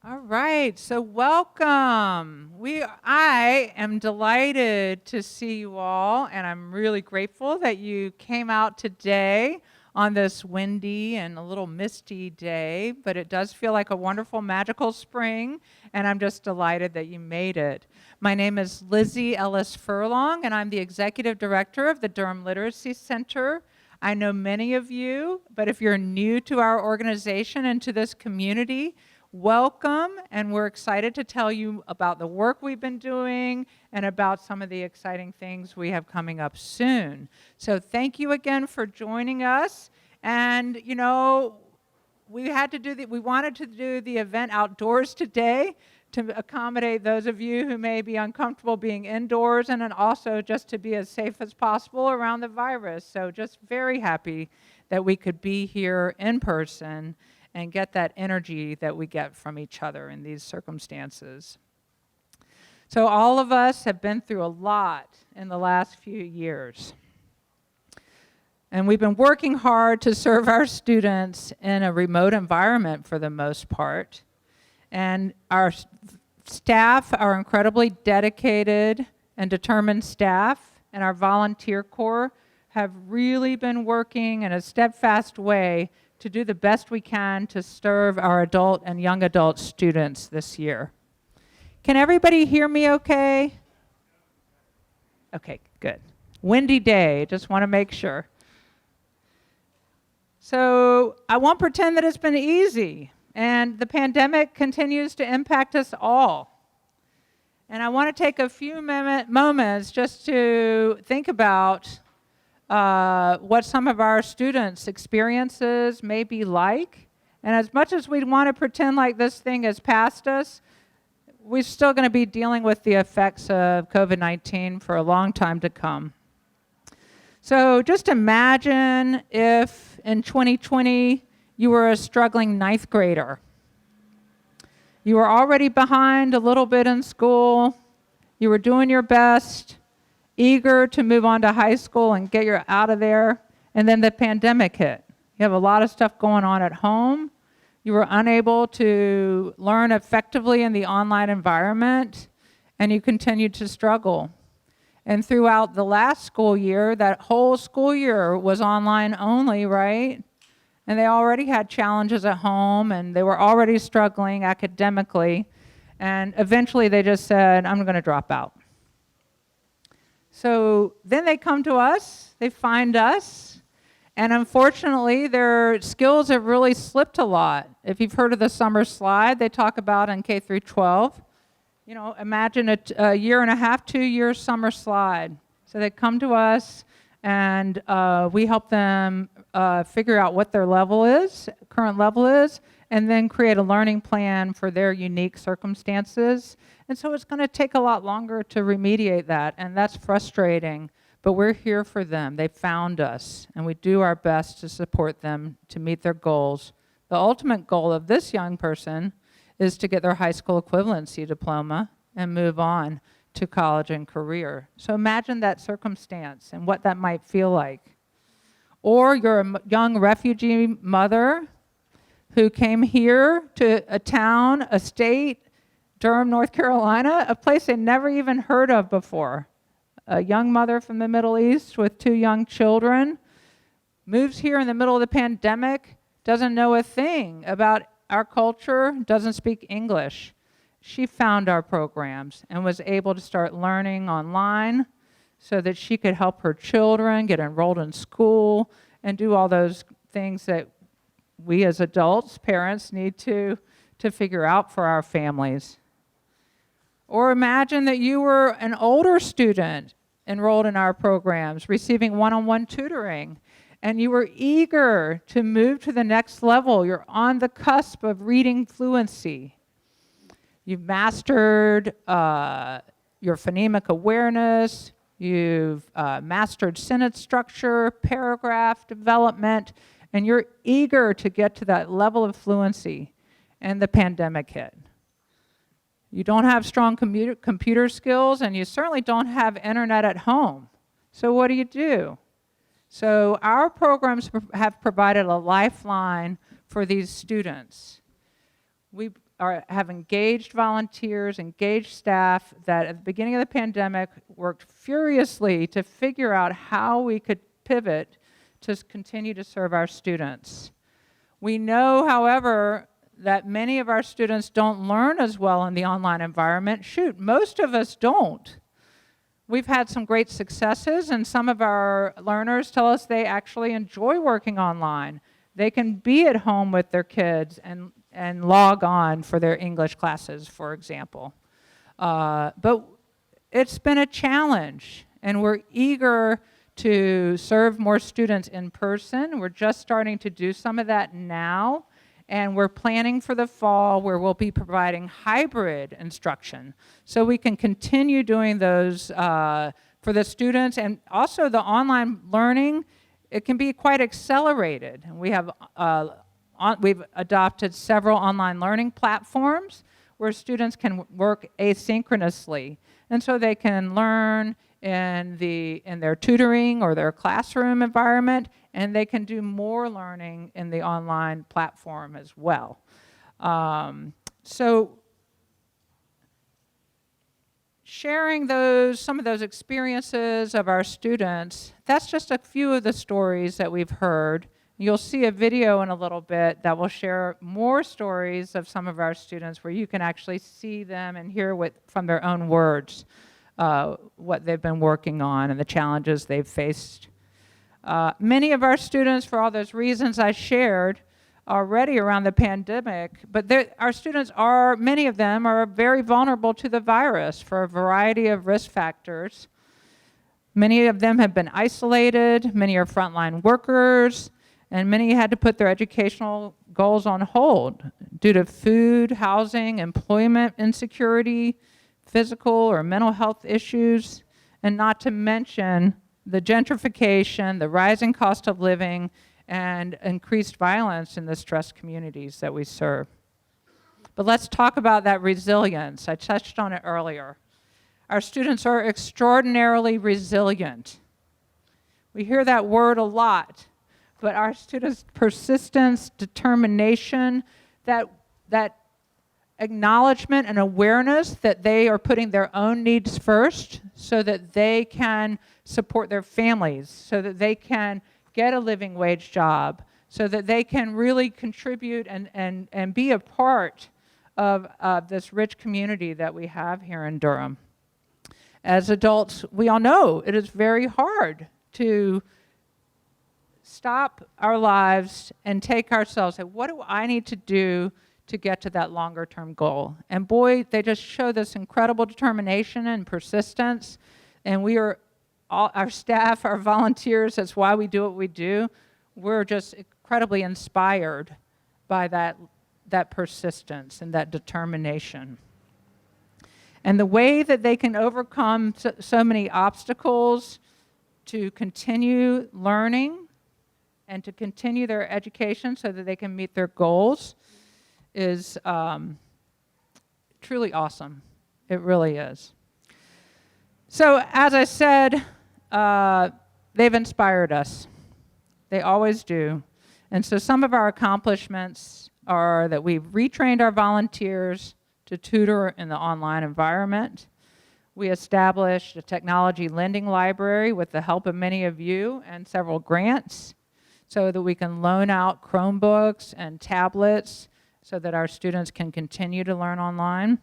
All right, so welcome. I am delighted to see you all, and I'm really grateful that you came out today on this windy and a little misty day, but it does feel like a wonderful, magical spring, and I'm just delighted that you made it. My name is Lizzie Ellis Furlong, and I'm the Executive Director of the Durham Literacy Center. I know many of you, but if you're new to our organization and to this community, welcome, and we're excited to tell you about the work we've been doing and about some of the exciting things we have coming up soon. So thank you again for joining us. And you know, we wanted to do the event outdoors today to accommodate those of you who may be uncomfortable being indoors, and then also just to be as safe as possible around the virus. So just very happy that we could be here in person and get that energy that we get from each other in these circumstances. So all of us have been through a lot in the last few years. And we've been working hard to serve our students in a remote environment for the most part. And our staff are incredibly dedicated and determined staff, and our volunteer corps have really been working in a steadfast way to do the best we can to serve our adult and young adult students this year. Can everybody hear me okay? Okay, good. Windy day, just want to make sure. So I won't pretend that it's been easy, and the pandemic continues to impact us all. And I want to take a few moments just to think about what some of our students' experiences may be like. And as much as we want to pretend like this thing has passed us, we're still going to be dealing with the effects of COVID-19 for a long time to come. So just imagine if in 2020 you were a struggling ninth grader. You were already behind a little bit in school. You were doing your best, eager to move on to high school and get you out of there, and then the pandemic hit. You have a lot of stuff going on at home. You were unable to learn effectively in the online environment, and you continued to struggle. And throughout the last school year, that whole school year was online only, right? And they already had challenges at home, and they were already struggling academically, and eventually they just said, I'm going to drop out. So then they come to us, they find us, and unfortunately their skills have really slipped a lot. If you've heard of the summer slide they talk about in K through 12, you know, imagine a year and a half, 2 year summer slide. So they come to us and we help them figure out what their level is, current level is, and then create a learning plan for their unique circumstances. And so it's going to take a lot longer to remediate that, and that's frustrating, but we're here for them. They found us, and we do our best to support them to meet their goals. The ultimate goal of this young person is to get their high school equivalency diploma and move on to college and career. So imagine that circumstance and what that might feel like. Or you're a young refugee mother who came here to a town, a state, Durham, North Carolina, a place they never even heard of before. A young mother from the Middle East with 2 young children, moves here in the middle of the pandemic, doesn't know a thing about our culture, doesn't speak English. She found our programs and was able to start learning online so that she could help her children get enrolled in school and do all those things that we as adults, parents, need to figure out for our families. Or imagine that you were an older student enrolled in our programs, receiving one-on-one tutoring, and you were eager to move to the next level. You're on the cusp of reading fluency. You've mastered your phonemic awareness. You've mastered sentence structure, paragraph development, and you're eager to get to that level of fluency, and the pandemic hit. You don't have strong computer skills, and you certainly don't have internet at home. So what do? So our programs have provided a lifeline for these students. We have engaged volunteers, engaged staff that at the beginning of the pandemic worked furiously to figure out how we could pivot to continue to serve our students. We know, however, that many of our students don't learn as well in the online environment. Shoot, most of us don't. We've had some great successes, and some of our learners tell us they actually enjoy working online. They can be at home with their kids and log on for their English classes, for example. But it's been a challenge, and we're eager to serve more students in person. We're just starting to do some of that now, and we're planning for the fall where we'll be providing hybrid instruction. So we can continue doing those for the students, and also the online learning, it can be quite accelerated. And we have we've adopted several online learning platforms where students can work asynchronously. And so they can learn in their tutoring or their classroom environment, and they can do more learning in the online platform as well. So sharing some of those experiences of our students, that's just a few of the stories that we've heard. You'll see a video in a little bit that will share more stories of some of our students where you can actually see them and hear from their own words what they've been working on and the challenges they've faced. Many of our students, for all those reasons I shared already around the pandemic, but our students many of them are very vulnerable to the virus for a variety of risk factors. Many of them have been isolated, many are frontline workers, and many had to put their educational goals on hold due to food, housing, employment insecurity, physical or mental health issues, and not to mention the gentrification, the rising cost of living, and increased violence in the stressed communities that we serve. But let's talk about that resilience. I touched on it earlier. Our students are extraordinarily resilient. We hear that word a lot, but our students' persistence, determination, that acknowledgement and awareness that they are putting their own needs first so that they can support their families, so that they can get a living wage job, so that they can really contribute and be a part of this rich community that we have here in Durham. As adults, we all know it is very hard to stop our lives and take ourselves, say, what do I need to do to get to that longer term goal? And boy, they just show this incredible determination and persistence. And our staff, our volunteers, that's why we do what we do. We're just incredibly inspired by that persistence and that determination. And the way that they can overcome so many obstacles to continue learning and to continue their education so that they can meet their goals is truly awesome. It really is. So as I said, they've inspired us. They always do. And so some of our accomplishments are that we've retrained our volunteers to tutor in the online environment. We established a technology lending library with the help of many of you and several grants so that we can loan out Chromebooks and tablets so that our students can continue to learn online.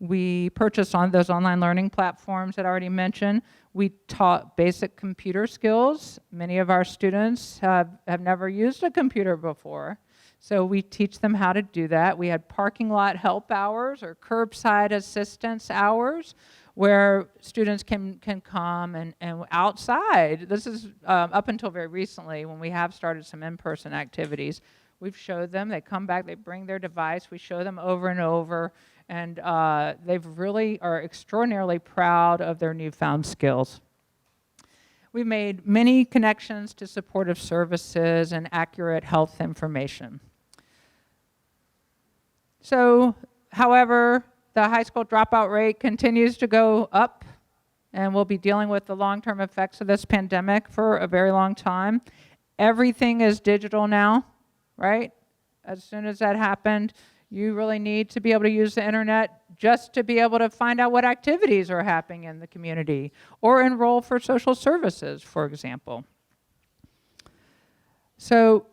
We purchased on those online learning platforms that I already mentioned. We taught basic computer skills. Many of our students have never used a computer before, so we teach them how to do that. We had parking lot help hours or curbside assistance hours where students can come and outside. This is up until very recently when we have started some in-person activities. We've showed them, they come back, they bring their device, we show them over and over, and they really are extraordinarily proud of their newfound skills. We've made many connections to supportive services and accurate health information. So, however, the high school dropout rate continues to go up, and we'll be dealing with the long-term effects of this pandemic for a very long time. Everything is digital now, right? As soon as that happened, You really need to be able to use the internet just to be able to find out what activities are happening in the community or enroll for social services, for example. So,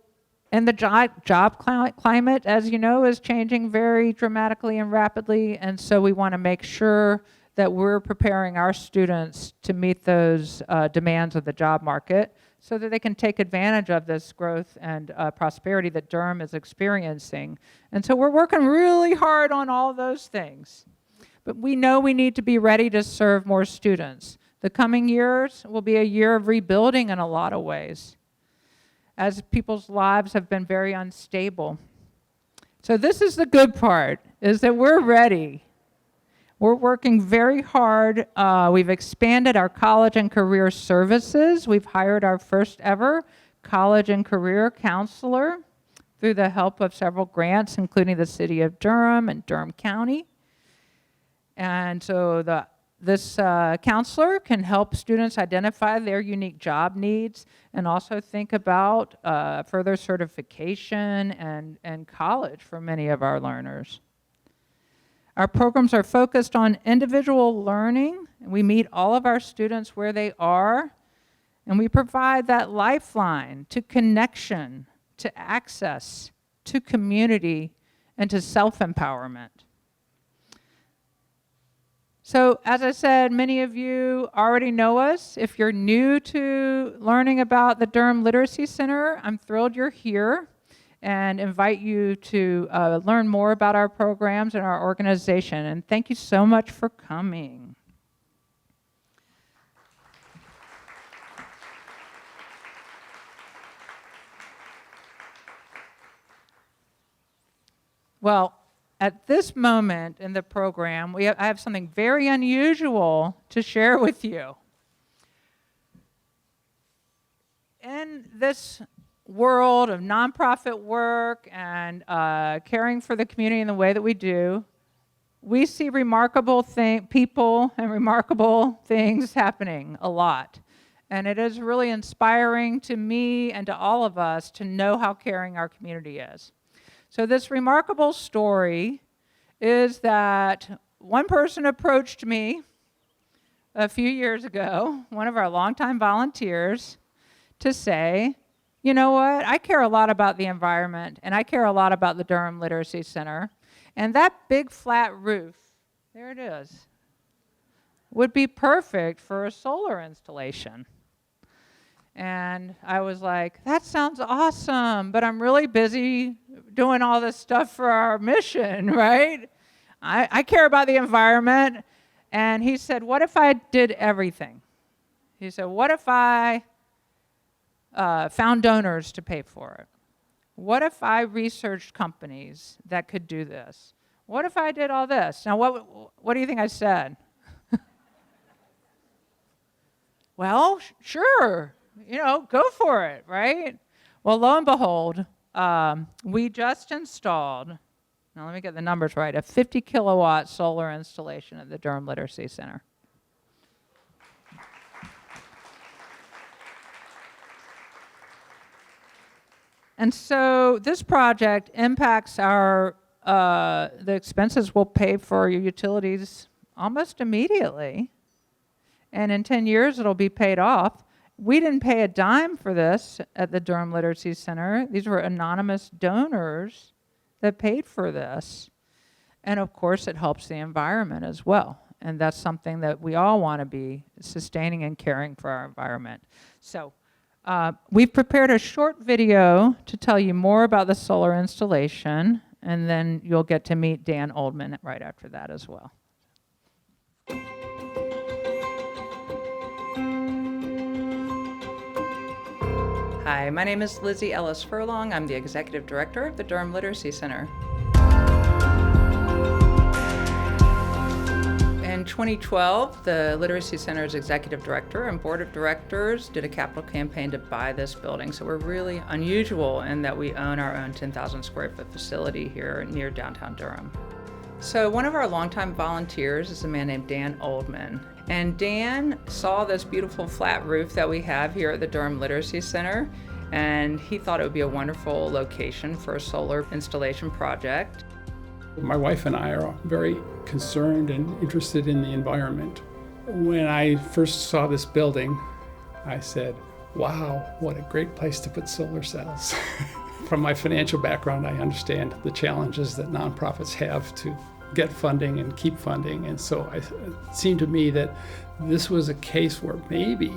and the job climate, as you know, is changing very dramatically and rapidly, and so we want to make sure that we're preparing our students to meet those demands of the job market so that they can take advantage of this growth and prosperity that Durham is experiencing. And so we're working really hard on all those things. But we know we need to be ready to serve more students. The coming years will be a year of rebuilding in a lot of ways, as people's lives have been very unstable. So this is the good part, is that we're ready. We're working very hard. We've expanded our college and career services. We've hired our first ever college and career counselor through the help of several grants, including the City of Durham and Durham County. And so this counselor can help students identify their unique job needs and also think about further certification and college for many of our learners. Our programs are focused on individual learning. We meet all of our students where they are, and we provide that lifeline to connection, to access, to community, and to self-empowerment. So, as I said, many of you already know us. If you're new to learning about the Durham Literacy Center, I'm thrilled you're here and invite you to learn more about our programs and our organization. And thank you so much for coming. Well, at this moment in the program, I have something very unusual to share with you. In this world of nonprofit work and caring for the community in the way that we do, we see remarkable people and remarkable things happening a lot. And it is really inspiring to me and to all of us to know how caring our community is. So this remarkable story is that one person approached me a few years ago, one of our longtime volunteers, to say, you know what, I care a lot about the environment, and I care a lot about the Durham Literacy Center, and that big flat roof, there it is, would be perfect for a solar installation. And I was like, that sounds awesome, but I'm really busy doing all this stuff for our mission, right? I care about the environment. And he said, what if I did everything? He said, what if I found donors to pay for it? What if I researched companies that could do this? What if I did all this? Now, what do you think I said? Well, sure, go for it, right? Well, lo and behold, we just installed, now let me get the numbers right, a 50 kilowatt solar installation at the Durham Literacy Center. And so this project impacts the expenses we'll pay for your utilities almost immediately. And in 10 years, it'll be paid off. We didn't pay a dime for this at the Durham Literacy Center. These were anonymous donors that paid for this. And of course, it helps the environment as well. And that's something that we all want to be sustaining and caring for our environment. So we've prepared a short video to tell you more about the solar installation, and then you'll get to meet Dan Oldman right after that as well. Hi, my name is Lizzie Ellis Furlong. I'm the Executive Director of the Durham Literacy Center. In 2012, the Literacy Center's Executive Director and Board of Directors did a capital campaign to buy this building. So we're really unusual in that we own our own 10,000 square foot facility here near downtown Durham. So one of our longtime volunteers is a man named Dan Oldman. And Dan saw this beautiful flat roof that we have here at the Durham Literacy Center, and he thought it would be a wonderful location for a solar installation project. My wife and I are very concerned and interested in the environment. When I first saw this building, I said, wow, what a great place to put solar cells. From my financial background, I understand the challenges that nonprofits have to get funding and keep funding. And so it seemed to me that this was a case where maybe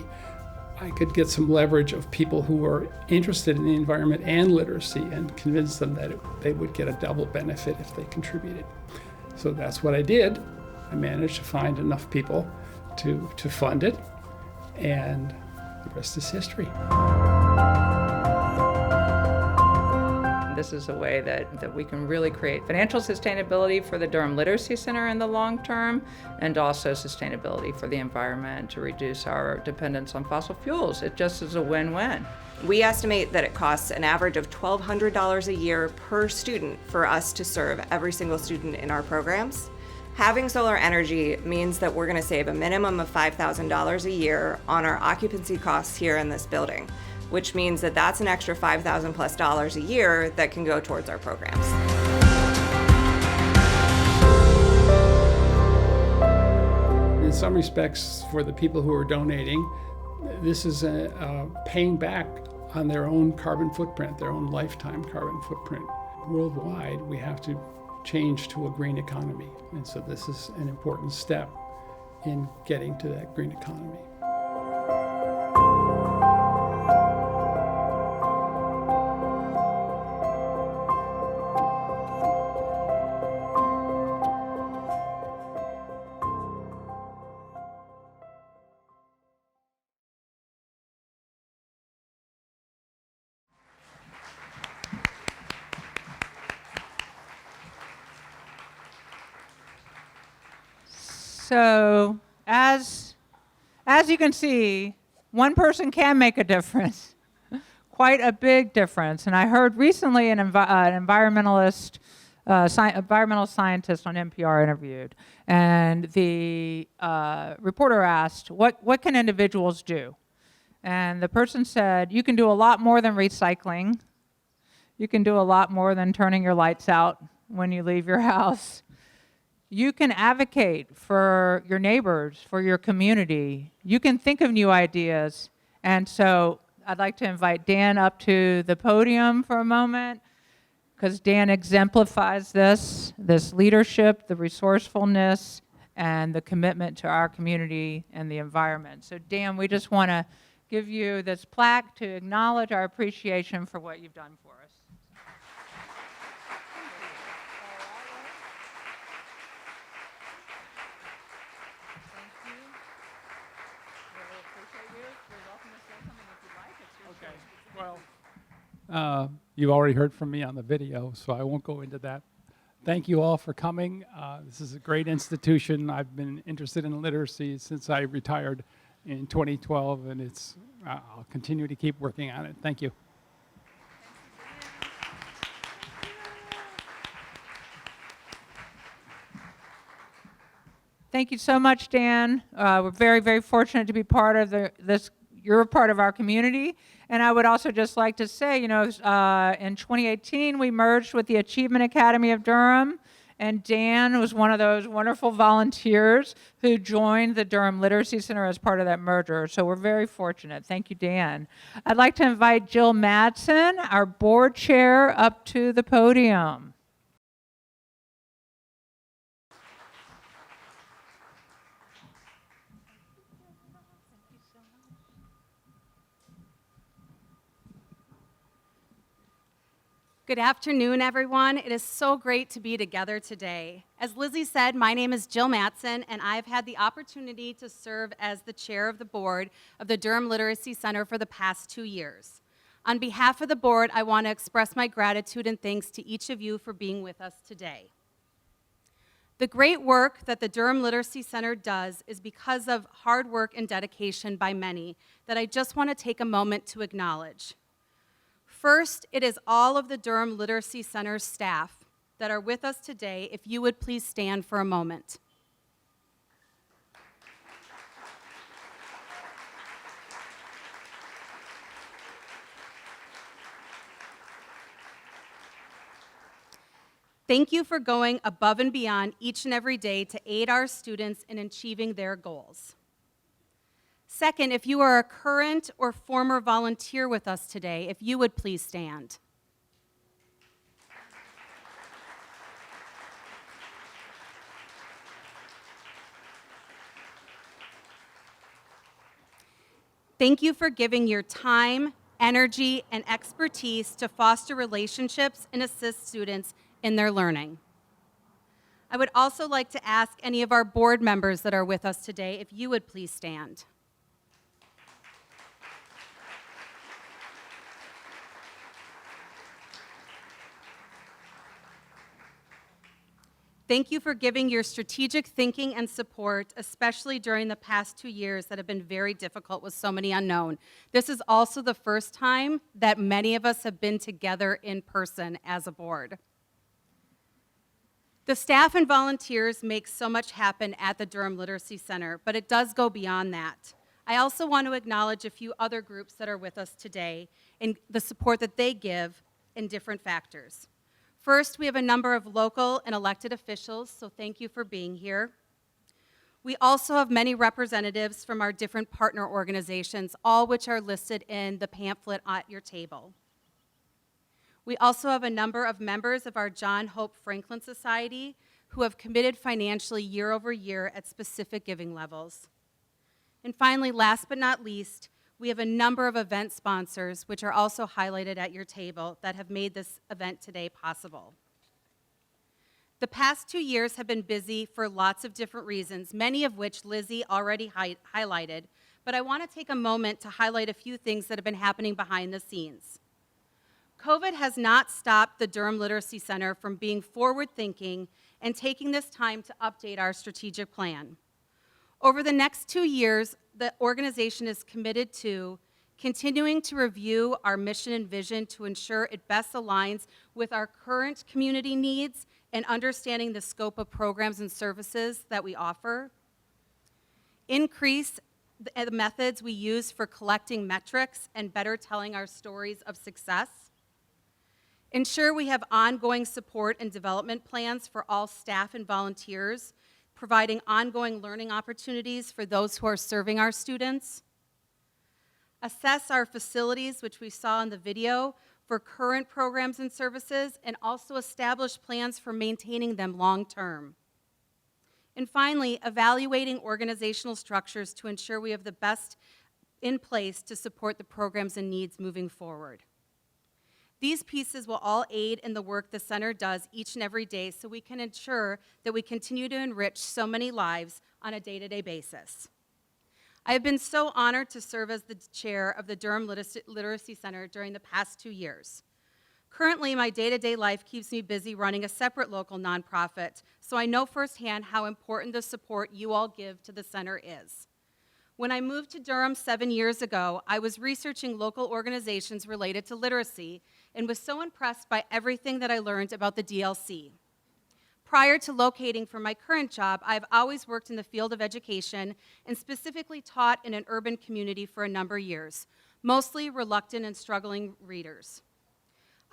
I could get some leverage of people who were interested in the environment and literacy and convince them that they would get a double benefit if they contributed. So that's what I did. I managed to find enough people to fund it, and the rest is history. This is a way that we can really create financial sustainability for the Durham Literacy Center in the long term, and also sustainability for the environment to reduce our dependence on fossil fuels. It just is a win-win. We estimate that it costs an average of $1,200 a year per student for us to serve every single student in our programs. Having solar energy means that we're going to save a minimum of $5,000 a year on our occupancy costs here in this building, which means that that's an extra $5,000+ a year that can go towards our programs. In some respects, for the people who are donating, this is paying back on their own carbon footprint, their own lifetime carbon footprint. Worldwide, we have to change to a green economy, and so this is an important step in getting to that green economy. So as you can see, one person can make a difference, quite a big difference. And I heard recently an environmental scientist on NPR interviewed, and the reporter asked, what can individuals do? And the person said, you can do a lot more than recycling. You can do a lot more than turning your lights out when you leave your house. You can advocate for your neighbors, for your community. You can think of new ideas. And so I'd like to invite Dan up to the podium for a moment, because Dan exemplifies this leadership, the resourcefulness, and the commitment to our community and the environment. So Dan, we just want to give you this plaque to acknowledge our appreciation for what you've done for us. Well, you've already heard from me on the video, so I won't go into that. Thank you all for coming. This is a great institution. I've been interested in literacy since I retired in 2012, and I'll continue to keep working on it. Thank you. Thank you so much, Dan. We're very, very fortunate to be part of you're a part of our community. And I would also just like to say, in 2018, we merged with the Achievement Academy of Durham, and Dan was one of those wonderful volunteers who joined the Durham Literacy Center as part of that merger. So we're very fortunate. Thank you, Dan. I'd like to invite Jill Madsen, our board chair, up to the podium. Good afternoon, everyone. It is so great to be together today. As Lizzie said, my name is Jill Matson, and I've had the opportunity to serve as the chair of the board of the Durham Literacy Center for the past 2 years. On behalf of the board, I want to express my gratitude and thanks to each of you for being with us today. The great work that the Durham Literacy Center does is because of hard work and dedication by many that I just want to take a moment to acknowledge. First, it is all of the Durham Literacy Center staff that are with us today. If you would please stand for a moment. Thank you for going above and beyond each and every day to aid our students in achieving their goals. Second, if you are a current or former volunteer with us today, if you would please stand. Thank you for giving your time, energy, and expertise to foster relationships and assist students in their learning. I would also like to ask any of our board members that are with us today if you would please stand. Thank you for giving your strategic thinking and support, especially during the past 2 years that have been very difficult with so many unknown. This is also the first time that many of us have been together in person as a board. The staff and volunteers make so much happen at the Durham Literacy Center, but it does go beyond that. I also want to acknowledge a few other groups that are with us today and the support that they give in different factors. First, we have a number of local and elected officials, so thank you for being here. We also have many representatives from our different partner organizations, all which are listed in the pamphlet at your table. We also have a number of members of our John Hope Franklin Society who have committed financially year over year at specific giving levels. And finally, last but not least, we have a number of event sponsors, which are also highlighted at your table, that have made this event today possible. The past 2 years have been busy for lots of different reasons, many of which Lizzie already highlighted, but I want to take a moment to highlight a few things that have been happening behind the scenes. COVID has not stopped the Durham Literacy Center from being forward-thinking and taking this time to update our strategic plan. Over the next 2 years, the organization is committed to continuing to review our mission and vision to ensure it best aligns with our current community needs and understanding the scope of programs and services that we offer. Increase the methods we use for collecting metrics and better telling our stories of success. Ensure we have ongoing support and development plans for all staff and volunteers, providing ongoing learning opportunities for those who are serving our students. Assess our facilities, which we saw in the video, for current programs and services, and also establish plans for maintaining them long term. And finally, evaluating organizational structures to ensure we have the best in place to support the programs and needs moving forward. These pieces will all aid in the work the center does each and every day so we can ensure that we continue to enrich so many lives on a day-to-day basis. I have been so honored to serve as the chair of the Durham Literacy Center during the past 2 years. Currently, my day-to-day life keeps me busy running a separate local nonprofit, so I know firsthand how important the support you all give to the center is. When I moved to Durham 7 years ago, I was researching local organizations related to literacy and was so impressed by everything that I learned about the DLC. Prior to locating for my current job, I've always worked in the field of education and specifically taught in an urban community for a number of years, mostly reluctant and struggling readers.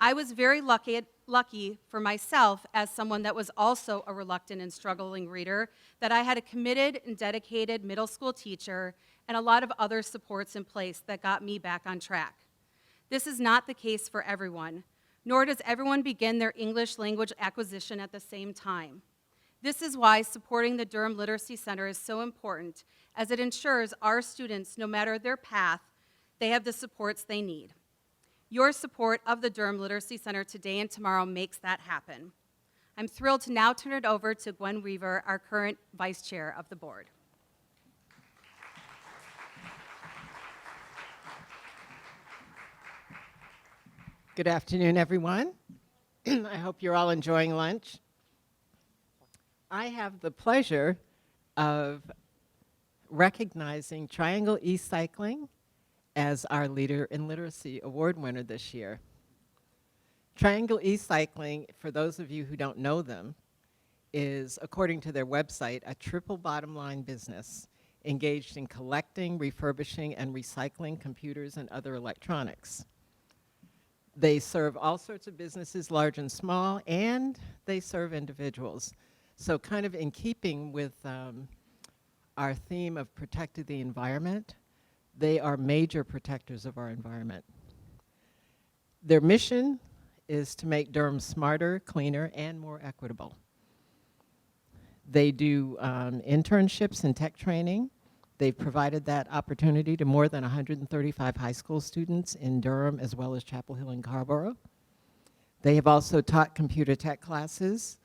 I was very lucky for myself as someone that was also a reluctant and struggling reader, that I had a committed and dedicated middle school teacher and a lot of other supports in place that got me back on track. This is not the case for everyone, nor does everyone begin their English language acquisition at the same time. This is why supporting the Durham Literacy Center is so important, as it ensures our students, no matter their path, they have the supports they need. Your support of the Durham Literacy Center today and tomorrow makes that happen. I'm thrilled to now turn it over to Gwen Weaver, our current vice chair of the board. Good afternoon, everyone. I hope you're all enjoying lunch. I have the pleasure of recognizing Triangle E-Cycling as our Leader in Literacy Award winner this year. Triangle E-Cycling, for those of you who don't know them, is, according to their website, a triple bottom line business engaged in collecting, refurbishing, and recycling computers and other electronics. They serve all sorts of businesses, large and small, and they serve individuals. So kind of in keeping with our theme of protecting the environment, they are major protectors of our environment. Their mission is to make Durham smarter, cleaner, and more equitable. They do internships and tech training. They've provided that opportunity to more than 135 high school students in Durham as well as Chapel Hill and Carrboro. They have also taught computer tech classes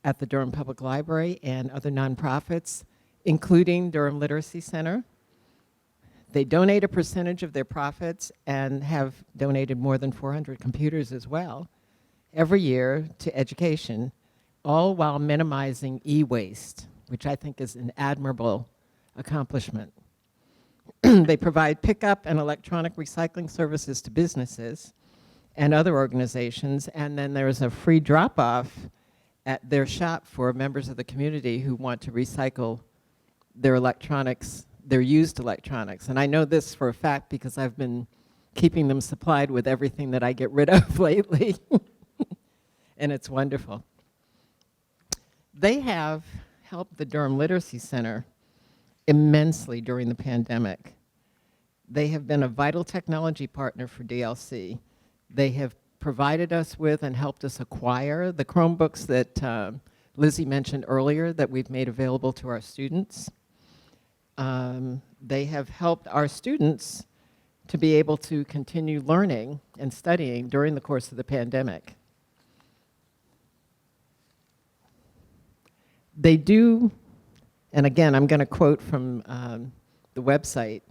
at the Durham Public Library and other nonprofits, including Durham Literacy Center. They donate a percentage of their profits and have donated more than 400 computers as well every year to education, all while minimizing e-waste, which I think is an admirable accomplishment. They provide pickup and electronic recycling services to businesses and other organizations, and then there's a free drop-off at their shop for members of the community who want to recycle their electronics, their used electronics. And I know this for a fact because I've been keeping them supplied with everything that I get rid of lately. And it's wonderful. They have helped the Durham Literacy Center immensely during the pandemic. They have been a vital technology partner for DLC. They have provided us with and helped us acquire the Chromebooks that Lizzie mentioned earlier that we've made available to our students. They have helped our students to be able to continue learning and studying during the course of the pandemic. They do, and again, I'm going to quote from the website,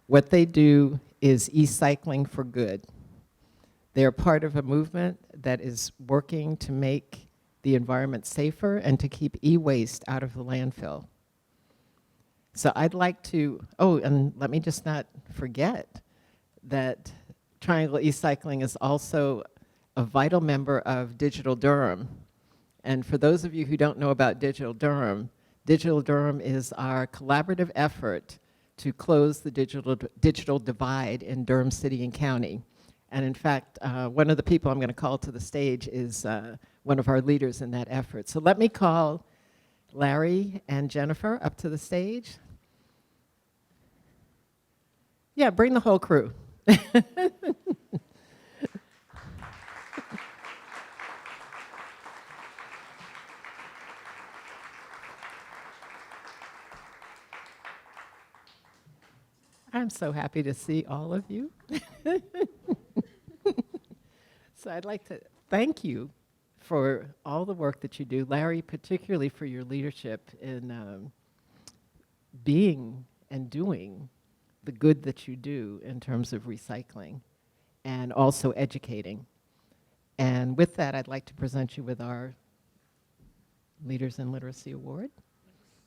what they do is e-cycling for good. They are part of a movement that is working to make the environment safer and to keep e-waste out of the landfill. So I'd like to, oh, and let me just not forget that Triangle E-Cycling is also a vital member of Digital Durham. And for those of you who don't know about Digital Durham is our collaborative effort to close the digital divide in Durham City and County. And in fact, one of the people I'm going to call to the stage is one of our leaders in that effort. So let me call Larry and Jennifer up to the stage. Yeah, bring the whole crew. I'm so happy to see all of you. So I'd like to thank you for all the work that you do. Larry, particularly for your leadership in being and doing the good that you do in terms of recycling and also educating. And with that, I'd like to present you with our Leaders in Literacy Award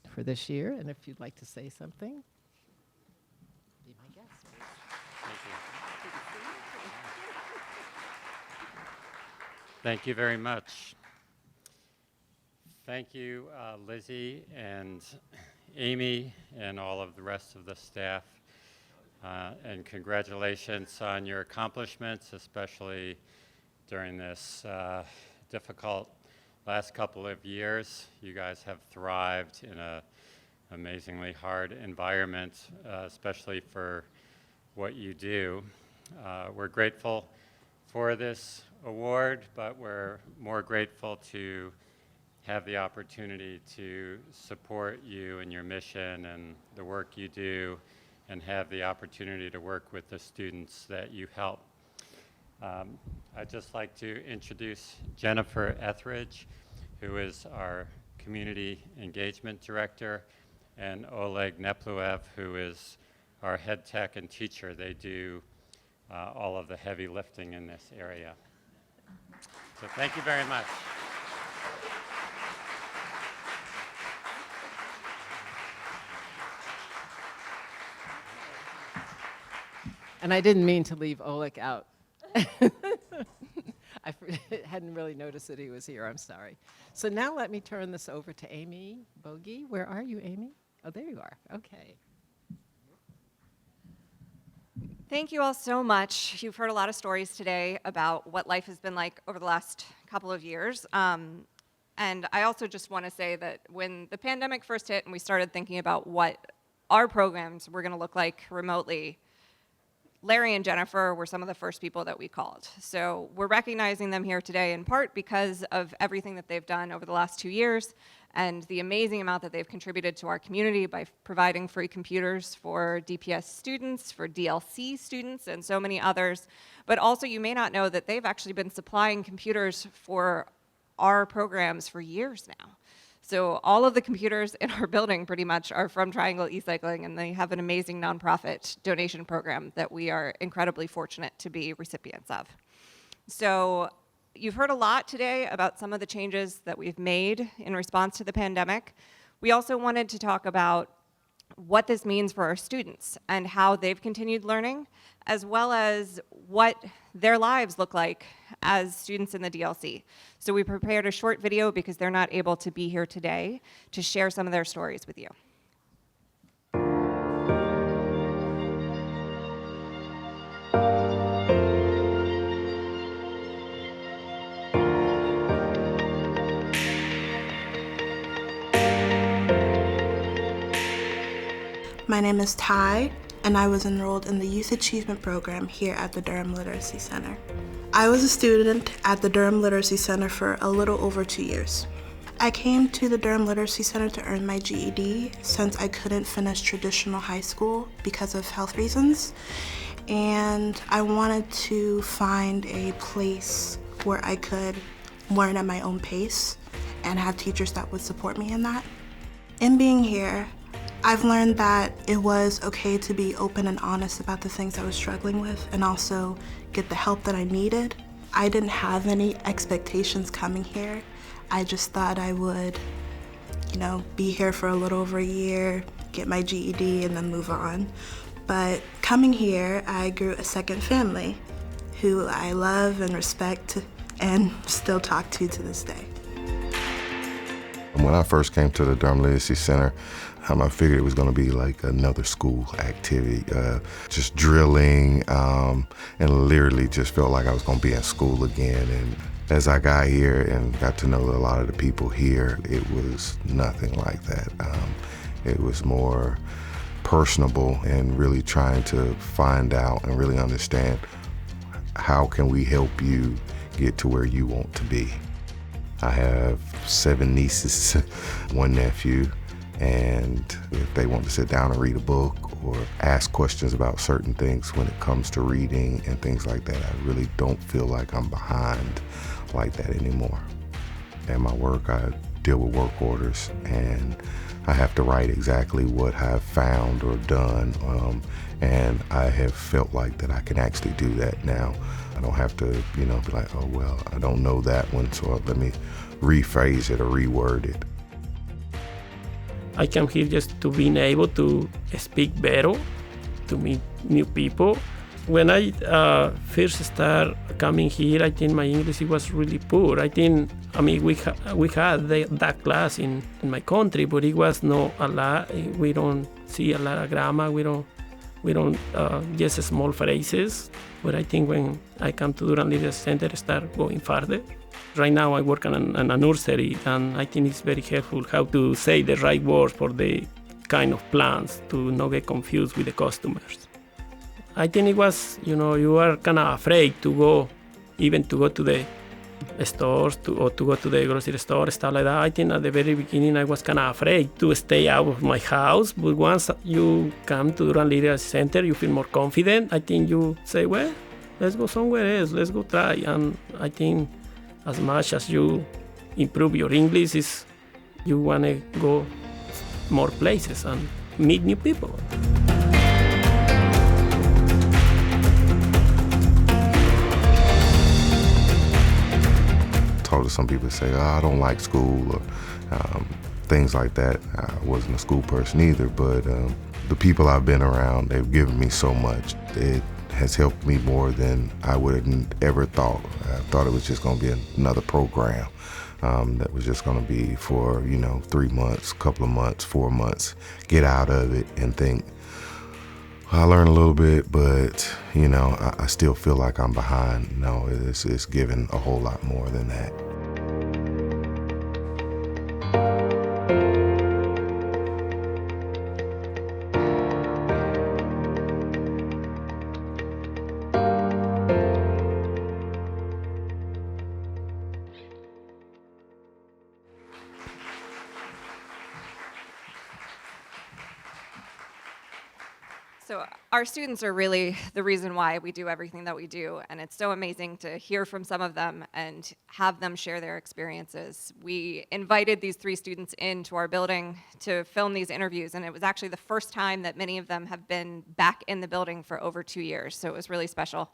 for this year. And if you'd like to say something. Be my guest. Thank you very much. Thank you, Lizzie and Amy and all of the rest of the staff. And congratulations on your accomplishments, especially during this difficult last couple of years. You guys have thrived in an amazingly hard environment, especially for what you do. We're grateful for this award, but we're more grateful to have the opportunity to support you and your mission and the work you do, and have the opportunity to work with the students that you help. I'd just like to introduce Jennifer Etheridge, who is our Community Engagement Director, and Oleg Nepluev, who is our head tech and teacher. They do all of the heavy lifting in this area. So thank you very much. And I didn't mean to leave Oleg out. I hadn't really noticed that he was here. I'm sorry. So now let me turn this over to Amy Bogie. Where are you, Amy? Oh, there you are. Okay. Thank you all so much. You've heard a lot of stories today about what life has been like over the last couple of years. And I also just want to say that when the pandemic first hit and we started thinking about what our programs were going to look like remotely, Larry and Jennifer were some of the first people that we called. So we're recognizing them here today in part because of everything that they've done over the last 2 years and the amazing amount that they've contributed to our community by providing free computers for DPS students, for DLC students, and so many others. But also, you may not know that they've actually been supplying computers for our programs for years now. So all of the computers in our building pretty much are from Triangle E-Cycling, and they have an amazing nonprofit donation program that we are incredibly fortunate to be recipients of. So you've heard a lot today about some of the changes that we've made in response to the pandemic. We also wanted to talk about what this means for our students and how they've continued learning, as well as what their lives look like as students in the DLC. So we prepared a short video because they're not able to be here today to share some of their stories with you. My name is Ty, and I was enrolled in the Youth Achievement Program here at the Durham Literacy Center. I was a student at the Durham Literacy Center for a little over 2 years. I came to the Durham Literacy Center to earn my GED since I couldn't finish traditional high school because of health reasons, and I wanted to find a place where I could learn at my own pace and have teachers that would support me in that. In being here, I've learned that it was okay to be open and honest about the things I was struggling with and also get the help that I needed. I didn't have any expectations coming here. I just thought I would, be here for a little over a year, get my GED, and then move on. But coming here, I grew a second family who I love and respect and still talk to this day. When I first came to the Durham Literacy Center, I figured it was going to be like another school activity, just drilling, and literally just felt like I was going to be in school again. And as I got here and got to know a lot of the people here, it was nothing like that. It was more personable and really trying to find out and really understand how can we help you get to where you want to be. I have 7 nieces, 1 nephew, and if they want to sit down and read a book or ask questions about certain things when it comes to reading and things like that, I really don't feel like I'm behind like that anymore. At my work, I deal with work orders, and I have to write exactly what I've found or done, and I have felt like that I can actually do that now. I don't have to, be like, oh, well, I don't know that one, so let me rephrase it or reword it. I come here just to being able to speak better, to meet new people. When I first started coming here, I think my English was really poor. We had that class in my country, but it was not a lot. We don't see a lot of grammar. We don't just small phrases. But I think when I come to Durham Literacy Center, I start going farther. Right now I work in a nursery, and I think it's very helpful how to say the right words for the kind of plants to not get confused with the customers. I think it was, you are kind of afraid to go to the stores or to go to the grocery store, stuff like that. I think at the very beginning I was kind of afraid to stay out of my house, but once you come to Durham Literacy Center, you feel more confident. I think you say, well, let's go somewhere else, let's go try. And I think as much as you improve your English, you want to go more places and meet new people. Talk to some people say, oh, I don't like school, or things like that. I wasn't a school person either, but the people I've been around, they've given me so much. It has helped me more than I would have ever thought. I thought it was just going to be another program that was just going to be for, 3 months, couple of months, 4 months, get out of it and think, I learned a little bit, but you know, I still feel like I'm behind. No, it's given a whole lot more than that. So our students are really the reason why we do everything that we do, and it's so amazing to hear from some of them and have them share their experiences. We invited these 3 students into our building to film these interviews, and it was actually the first time that many of them have been back in the building for over 2 years, so it was really special.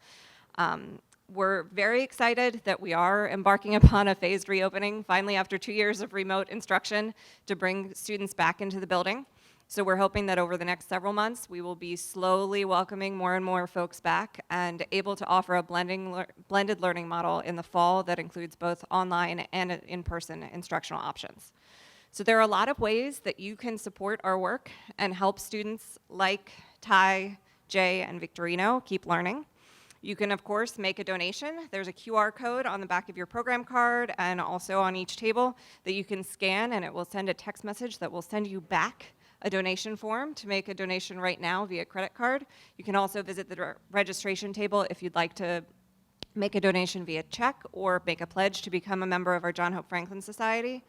We're very excited that we are embarking upon a phased reopening, finally after 2 years of remote instruction, to bring students back into the building. So we're hoping that over the next several months, we will be slowly welcoming more and more folks back and able to offer a blended learning model in the fall that includes both online and in-person instructional options. So there are a lot of ways that you can support our work and help students like Ty, Jay, and Victorino keep learning. You can, of course, make a donation. There's a QR code on the back of your program card and also on each table that you can scan, and it will send a text message that will send you back a donation form to make a donation right now via credit card. You can also visit the registration table if you'd like to make a donation via check or make a pledge to become a member of our John Hope Franklin Society.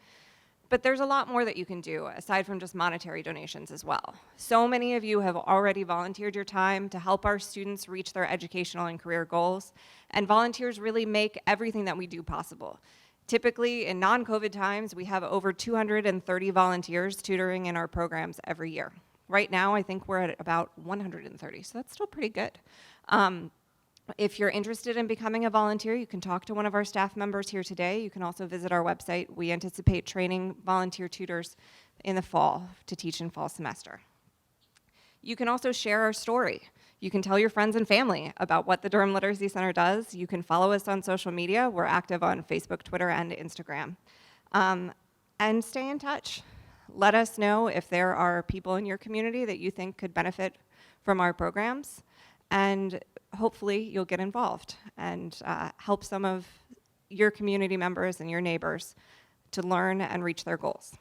But there's a lot more that you can do aside from just monetary donations as well. So many of you have already volunteered your time to help our students reach their educational and career goals, and volunteers really make everything that we do possible. Typically, in non-COVID times, we have over 230 volunteers tutoring in our programs every year. Right now, I think we're at about 130, so that's still pretty good. If you're interested in becoming a volunteer, you can talk to one of our staff members here today. You can also visit our website. We anticipate training volunteer tutors in the fall to teach in fall semester. You can also share our story. You can tell your friends and family about what the Durham Literacy Center does. You can follow us on social media. We're active on Facebook, Twitter, and Instagram. And stay in touch. Let us know if there are people in your community that you think could benefit from our programs. And hopefully you'll get involved and help some of your community members and your neighbors to learn and reach their goals.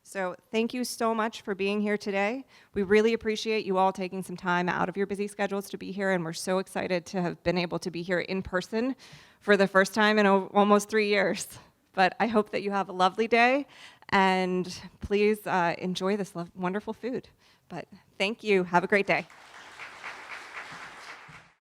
So thank you so much for being here today. We really appreciate you all taking some time out of your busy schedules to be here, and we're so excited to have been able to be here in person for the first time in almost 3 years. But I hope that you have a lovely day, and please enjoy this wonderful food. But thank you. Have a great day.